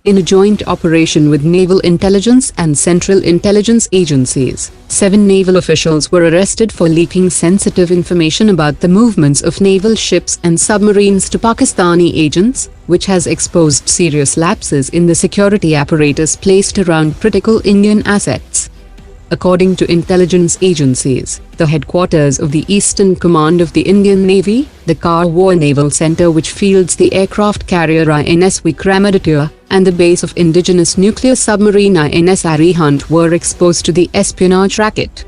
In a joint operation with Naval Intelligence and Central Intelligence Agencies, 7 naval officials were arrested for leaking sensitive information about the movements of naval ships and submarines to Pakistani agents, which has exposed serious lapses in the security apparatus placed around critical Indian assets. According to intelligence agencies, the headquarters of the Eastern Command of the Indian Navy, the Crore Naval Center which fields the aircraft carrier INS Vikramaditya, and the base of indigenous nuclear submarine INS Arihant were exposed to the espionage racket.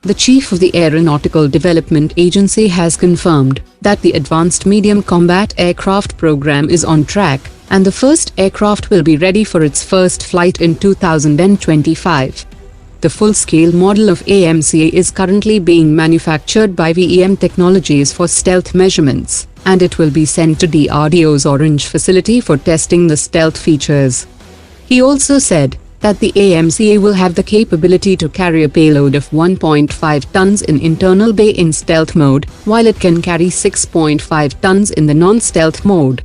The chief of the Aeronautical Development Agency has confirmed that the Advanced Medium Combat Aircraft program is on track, and the first aircraft will be ready for its first flight in 2025. The full-scale model of AMCA is currently being manufactured by VEM Technologies for stealth measurements, and it will be sent to DRDO's Orange facility for testing the stealth features. He also said that the AMCA will have the capability to carry a payload of 1.5 tons in internal bay in stealth mode, while it can carry 6.5 tons in the non-stealth mode.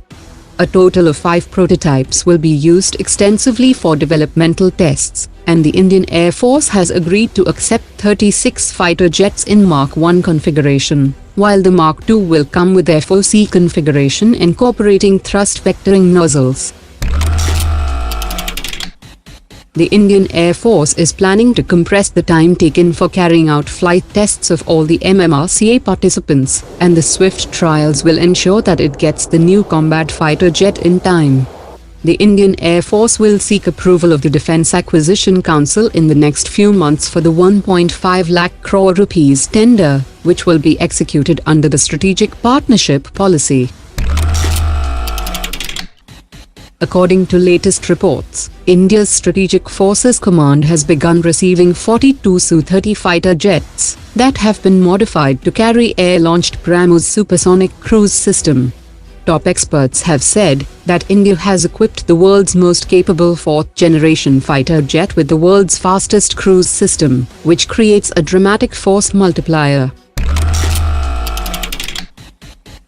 A total of 5 prototypes will be used extensively for developmental tests, and the Indian Air Force has agreed to accept 36 fighter jets in Mark I configuration, while the Mark II will come with FOC configuration incorporating thrust vectoring nozzles. The Indian Air Force is planning to compress the time taken for carrying out flight tests of all the MMRCA participants, and the swift trials will ensure that it gets the new combat fighter jet in time. The Indian Air Force will seek approval of the Defence Acquisition Council in the next few months for the 1.5 lakh crore rupees tender, which will be executed under the Strategic Partnership Policy. According to latest reports, India's Strategic Forces Command has begun receiving 42 Su-30 fighter jets that have been modified to carry air-launched BrahMos supersonic cruise system. Top experts have said that India has equipped the world's most capable 4th-generation fighter jet with the world's fastest cruise system, which creates a dramatic force multiplier.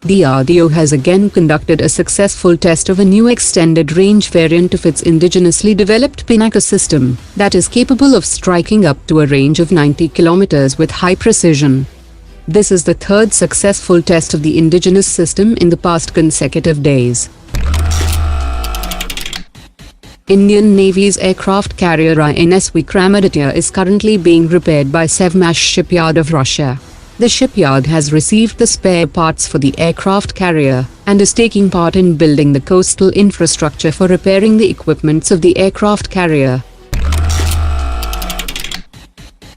DRDO has again conducted a successful test of a new extended-range variant of its indigenously developed Pinaka system that is capable of striking up to a range of 90 kilometers with high precision. This is the 3rd successful test of the indigenous system in the past consecutive days. Indian Navy's aircraft carrier INS Vikramaditya is currently being repaired by Sevmash Shipyard of Russia. The shipyard has received the spare parts for the aircraft carrier and is taking part in building the coastal infrastructure for repairing the equipments of the aircraft carrier.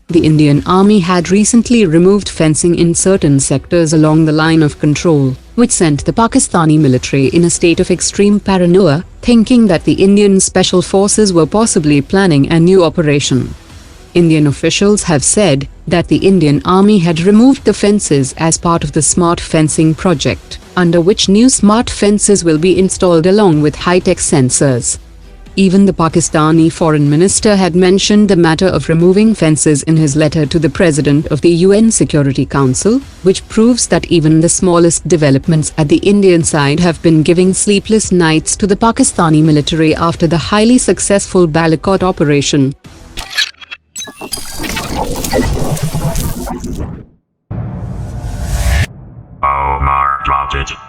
The Indian Army had recently removed fencing in certain sectors along the line of control, which sent the Pakistani military in a state of extreme paranoia, thinking that the Indian Special Forces were possibly planning a new operation. Indian officials have said that the Indian Army had removed the fences as part of the smart fencing project, under which new smart fences will be installed along with high-tech sensors. Even the Pakistani foreign minister had mentioned the matter of removing fences in his letter to the President of the UN Security Council, which proves that even the smallest developments at the Indian side have been giving sleepless nights to the Pakistani military after the highly successful Balakot operation. MMRCA.